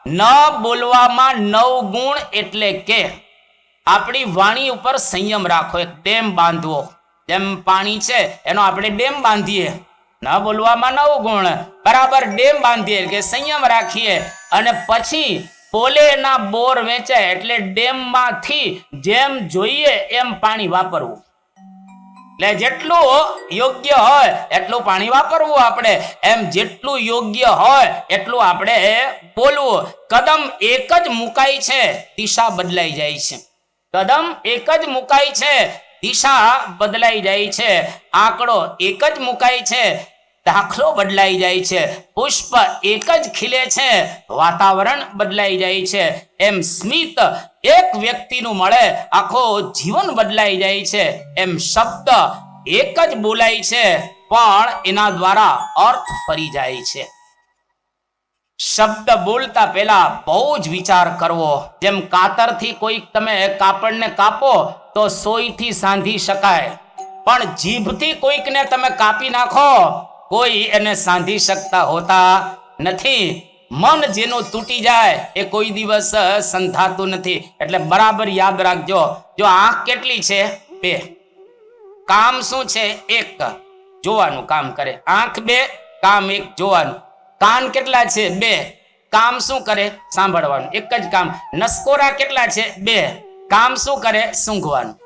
ન બોલવામાં 9 ગુણ એટલે કે આપણી વાણી ઉપર સંયમ રાખો, એક ડેમ બાંધવો. જેમ પાણી છે એનો આપણે ડેમ બાંધીએ, ન બોલવામાં 9 ગુણ, બરાબર ડેમ બાંધીએ કે સંયમ રાખીએ. અને પછી પોલેના બોર વેચાય એટલે ડેમમાંથી જેમ જોઈએ એમ પાણી વાપરવું. એટલે જેટલું યોગ્ય હોય એટલું પાણી વાપરવું આપણે, એમ જેટલું યોગ્ય હોય એટલું આપણે બોલવું. કદમ એક જ મુકાય છે, દિશા બદલાઈ જાય છે. કદમ એક જ મુકાય છે, દિશા બદલાઈ જાય છે. આંકડો એક જ મુકાય છે, દાખલો બદલાઈ જાય છે. પુષ્પ એક જ ખીલે છે, વાતાવરણ બદલાઈ જાય છે. એમ સ્મિત એક વ્યક્તિનું મળે, આખો જીવન બદલાઈ જાય છે. એમ શબ્દ એક જ બોલાય છે, પણ એના દ્વારા અર્થ ફરી જાય છે. શબ્દ બોલતા પહેલા બહુ જ વિચાર કરવો. જેમ કાતરથી કોઈક તમે કાપડને કાપો તો સોયથી સાંધી શકાય, પણ જીભથી કોઈકને તમે કાપી નાખો, કોઈ એને સાંધી શકતા હોતા નથી. મન જેનું તૂટી જાય એ કોઈ દિવસ સંધાતું નથી. એટલે બરાબર યાદ રાખજો. જો આંખ કેટલી છે? 2. કામ શું છે? 1. જોવાનું કામ કરે. આંખ 2, કામ 1, જોવાનું. કાન કેટલા છે? 2. કામ શું કરે? સાંભળવાનું. એક જ કામ. નસકોરા કેટલા છે? 2. કામ શું કરે? સૂંઘવાનું.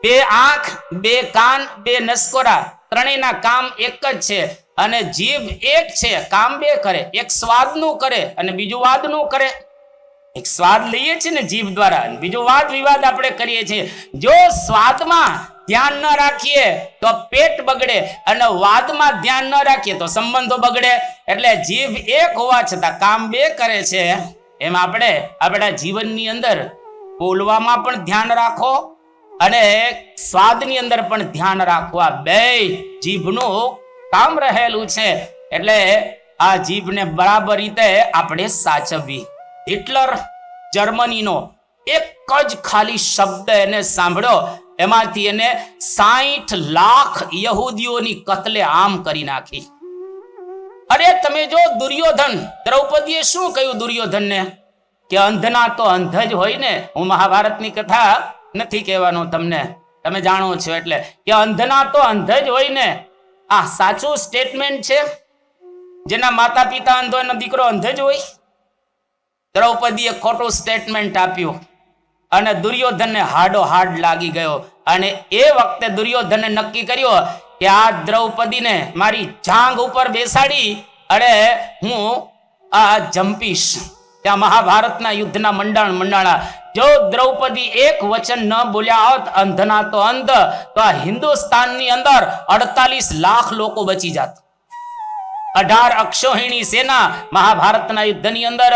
2 આંખ, 2 કાન, 2 નસકોરા, ત્રણેયના કામ એક જ છે. અને જીભ એક છે, કામ 2 કરે. એક સ્વાદનું કરે અને બીજું વાદનું કરે. એક સ્વાદ લઈએ છીએ ને જીભ દ્વારા, બીજું વાદ વિવાદ આપણે કરીએ છીએ. જો સ્વાદમાં ધ્યાન ન રાખીએ તો પેટ બગડે, અને વાદમાં ધ્યાન ન રાખીએ તો સંબંધો બગડે. એટલે જીભ એક હોવા છતાં કામ 2 કરે છે. એમ આપણે આપણા જીવનની અંદર બોલવામાં પણ ધ્યાન રાખો અને સ્વાદની અંદર પણ ધ્યાન રાખવા. 2 જીભનું કામ રહેલું છે. એટલે આ જીભને બરાબર રીતે આપણે સાચવવી. હિટલર જર્મનીનો એક જ ખાલી શબ્દ એને સાંભળ્યો, એમાંથી એને 60 લાખ યહૂદીઓની કત્લે આમ કરી નાખી. અરે તમે જો દુર્યોધન, દ્રૌપદીએ શું કહ્યું દુર્યોધનને? કે અંધના તો અંધ જ હોય ને. હું મહાભારતની કથા નથી કહેવાનો તમને, તમે જાણો છો. એટલે કે અંધના તો અંધ જ હોય ને. આ સાચું સ્ટેટમેન્ટ છે? જેના માતા પિતા અંધ હોય, એનો દીકરો અંધ જ હોય? દ્રૌપદીએ ખોટું સ્ટેટમેન્ટ આપ્યું અને દુર્યોધનને હાડો હાડ લાગી ગયો. અને એ વખતે દુર્યોધને નક્કી કર્યો કે આ દ્રૌપદીને મારી જાંઘ ઉપર બેસાડી અને હું આ જંપીશ. ત્યાં મહાભારતના યુદ્ધના મંડાણા. જો દ્રૌપદી એક વચન ન બોલ્યા હોત, અંધના તો અંધ, તો આ હિન્દુસ્તાનની અંદર 48 લાખ લોકો બચી જાત. 18 અક્ષોહિણી સેના મહાભારતના યુદ્ધની અંદર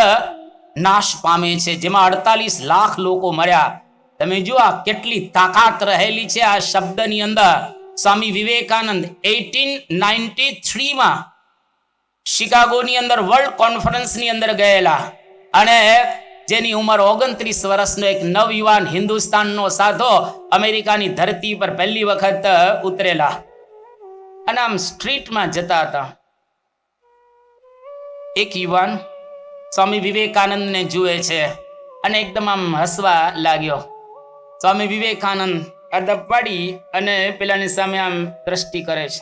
નાશ પામે છે, જેમાં 48 લાખ લોકો મર્યા. તમે જુઓ કેટલી તાકાત રહેલી છે આ શબ્દની અંદર. સ્વામી વિવેકાનંદ 1893માં શિકાગોની અંદર વર્લ્ડ કોન્ફરન્સની અંદર ગયેલા, અને જેની ઉંમર 29 વર્ષનો એક નવયુવાન હિન્દુસ્તાનનો સાધો અમેરિકાની ધરતી પર પહેલી વખત ઉતરેલા. અને આમ સ્ટ્રીટમાં જતા હતા. એક યુવાન સ્વામી વિવેકાનંદને જુએ છે અને એકદમ આમ હસવા લાગ્યો. સ્વામી વિવેકાનંદ અદબ પાડી અને પેલાની સામે આમ દ્રષ્ટિ કરે છે.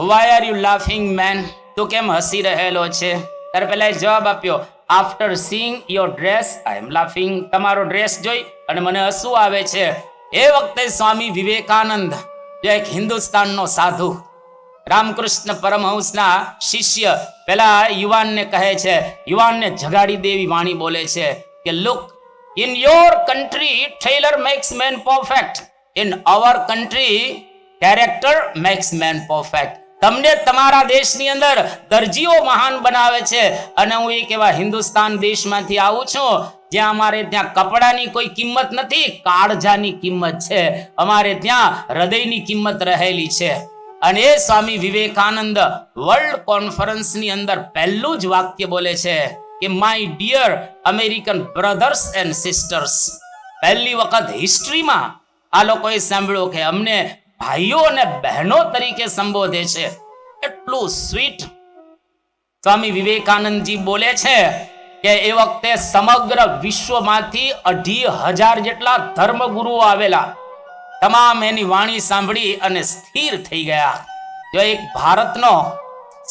Why are you laughing, man? તું કેમ હસી રહેલો છે? ત્યારે પેલા જવાબ આપ્યો, after seeing your dress I am laughing. તમારો ડ્રેસ જોઈ અને મને હસવું આવે છે. એ વખતે સ્વામી વિવેકાનંદ, જે એક હિન્દુસ્તાનનો સાધુ, રામકૃષ્ણ પરમહંસના શિષ્ય, પેલા યુવાનને કહે છે, યુવાનને જગાડી દેવી વાણી બોલે છે કે look, in your country tailor makes man perfect, in our country character makes man perfect. તમને તમારા દેશની અંદર દરજીઓ મહાન બનાવે છે, અને હું એક એવા હિન્દુસ્તાન દેશમાંથી આવું છું જ્યાં અમારે ત્યાં કપડાની કોઈ કિંમત નથી, કાળજાની કિંમત છે. અમારે ત્યાં હૃદયની કિંમત રહેલી છે. અને એ સ્વામી વિવેકાનંદ વર્લ્ડ કોન્ફરન્સની અંદર પહેલું જ વાક્ય બોલે છે કે my dear American brothers and sisters. પહેલી વખત હિસ્ટ્રીમાં આ લોકોએ સાંભળ્યું કે અમને ભાઈઓ અને બહેનો તરીકે સંબોધે છે. એટલું સ્વીટ. સ્વામી વિવેકાનંદજી બોલે છે કે એ વખતે સમગ્ર વિશ્વમાંથી 2,500 જેટલા ધર્મગુરુઓ આવેલા, તમામ એની વાણી સાંભળી અને સ્થિર થઈ ગયા. જો એક ભારતનો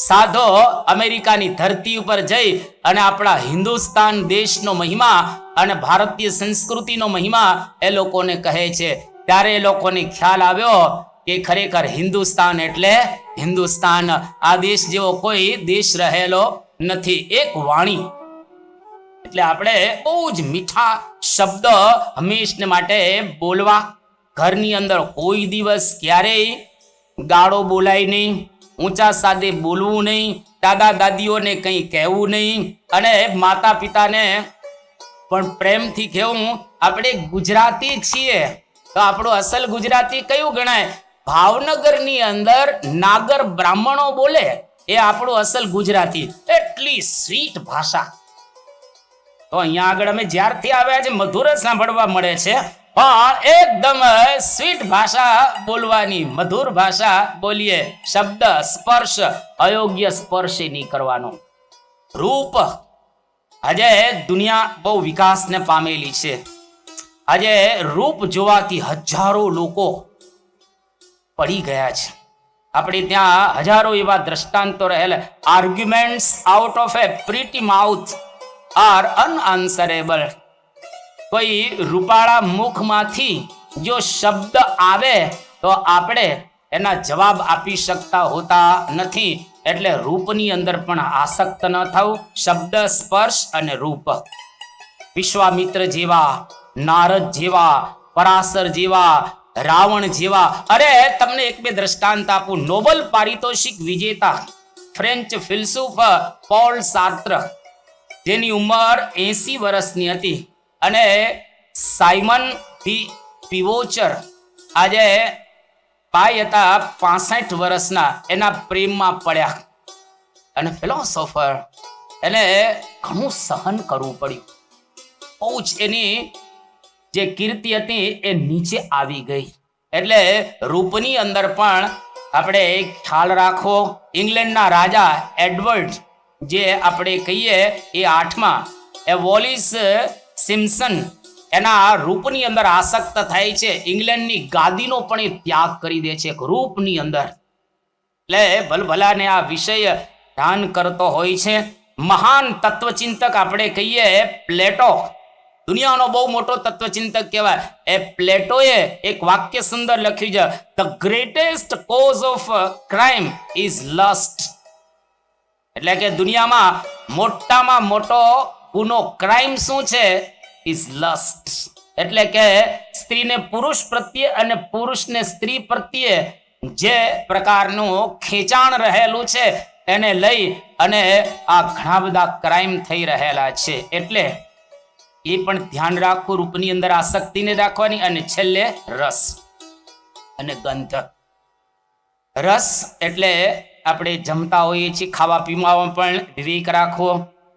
સાધો અમેરિકાની ધરતી ઉપર જઈ અને આપણા હિન્દુસ્તાન દેશનો મહિમા અને ભારતીય સંસ્કૃતિનો મહિમા એ લોકોને કહે છે, ત્યારે એ લોકોને ખ્યાલ આવ્યો કે ખરેખર હિન્દુસ્તાન એટલે હિન્દુસ્તાન, આ દેશ જેવો કોઈ દેશ રહેલો નથી. એક વાણી એટલે આપણે બહુ જ મીઠા શબ્દ હંમેશને માટે બોલવા. ઘરની અંદર કોઈ દિવસ ક્યારેય ગાળો બોલાય નહીં, ઊંચા સાદે બોલવું નહીં, દાદા દાદીઓને કંઈ કહેવું નહીં, અને માતા પિતાને પણ પ્રેમથી કહેવું. આપણે ગુજરાતી છીએ તો આપણું અસલ ગુજરાતી કયું ગણાય? ભાવનગરની અંદર નાગર બ્રાહ્મણો બોલે એ આપણું અસલ ગુજરાતી. એટલી સ્વીટ ભાષા. તો અહીંયા આગળ અમે જ્યારથી આવ્યા છે મધુર સાંભળવા મળે છે, પણ એકદમ સ્વીટ ભાષા બોલવાની, મધુર ભાષા બોલીએ. શબ્દ સ્પર્શ, અયોગ્ય સ્પર્શ નહીં કરવાનો. રૂપ, આજે દુનિયા બહુ વિકાસને પામેલી છે. આજે રૂપ જોવાથી હજારો લોકો પડી ગયા છે. આપણે ત્યાં હજારો એવા દ્રષ્ટાંતો રહેલા. Arguments out of a pretty mouth are unanswerable. કોઈ રૂપાળા મુખમાંથી જો શબ્દ આવે તો આપણે એના જવાબ આપી શકતા હોતા નથી. એટલે રૂપની અંદર પણ આસક્ત ન થવું. શબ્દ, સ્પર્શ અને રૂપ. વિશ્વામિત્ર જેવા, નારદ જેવા, પરાશર જેવા, રાવણ જેવા. અરે તમને એક બે દ્રષ્ટાંત આપું. નોબલ પારિતોષિક વિજેતા ફ્રેન્ચ ફિલસૂફ પોલ સાર્ત્ર, જેની ઉંમર 80 વર્ષની હતી, અને સાયમન ધી પિવોચર આજે ભાઈ હતા 65 વર્ષના, એના પ્રેમમાં પડ્યા. અને ફિલોસોફર, એને ઘણું સહન કરવું પડ્યું. બહુ જ એની જે કીર્તિ હતી એ નીચે આવી ગઈ. એટલે રૂપની અંદર પણ આપણે ખ્યાલ રાખવો. ઇંગ્લેન્ડના રાજા એડવર્ડ, જે આપણે કહીએ એ 8મા, એ વોલિસ સિમ્પસન, એના રૂપની અંદર આસક્ત થાય છે. ઇંગ્લેન્ડની ગાદીનો પણ એ ત્યાગ કરી દે છે રૂપની અંદર. એટલે ભલભલાને આ વિષય ધ્યાન કરતો હોય છે. મહાન તત્વચિંતક આપણે કહીએ પ્લેટો, દુનિયાનો બહુ મોટો તત્વચિંતક કહેવાય. એ પ્લેટોએ એક વાક્ય સુંદર લખ્યું છે, the greatest cause of crime is last. એટલે કે દુનિયામાં મોટામાં મોટો ગુનો, ક્રાઇમ શું છે? Is last. એટલે કે સ્ત્રીને પુરુષ પ્રત્યે અને પુરુષને સ્ત્રી પ્રત્યે જે પ્રકારનું ખેંચાણ રહેલું છે એને લઈ અને આ ઘણા બધા ક્રાઇમ થઈ રહેલા છે. એટલે એ પણ ધ્યાન રાખવું. રૂપની અંદર આસક્તિને રાખવાની. અને છેલ્લે રસ અને ગંધ. રસ એટલે આપણે જમતા હોઈએ છીએ, ખાવા પીવામાં પણ વિવેક રાખવો.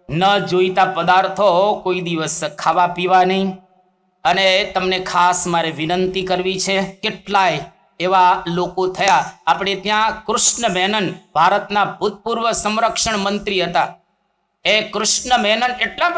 ન જોઈતા પદાર્થો કોઈ દિવસ ખાવા પીવા નહીં. અને તમને ખાસ મારે વિનંતી કરવી છે, કેટલાય એવા લોકો થયા. આપણે ત્યાં કૃષ્ણ મેનન, ભારતના ભૂતપૂર્વ સંરક્ષણ મંત્રી હતા. એ કૃષ્ણ મેનન એટલા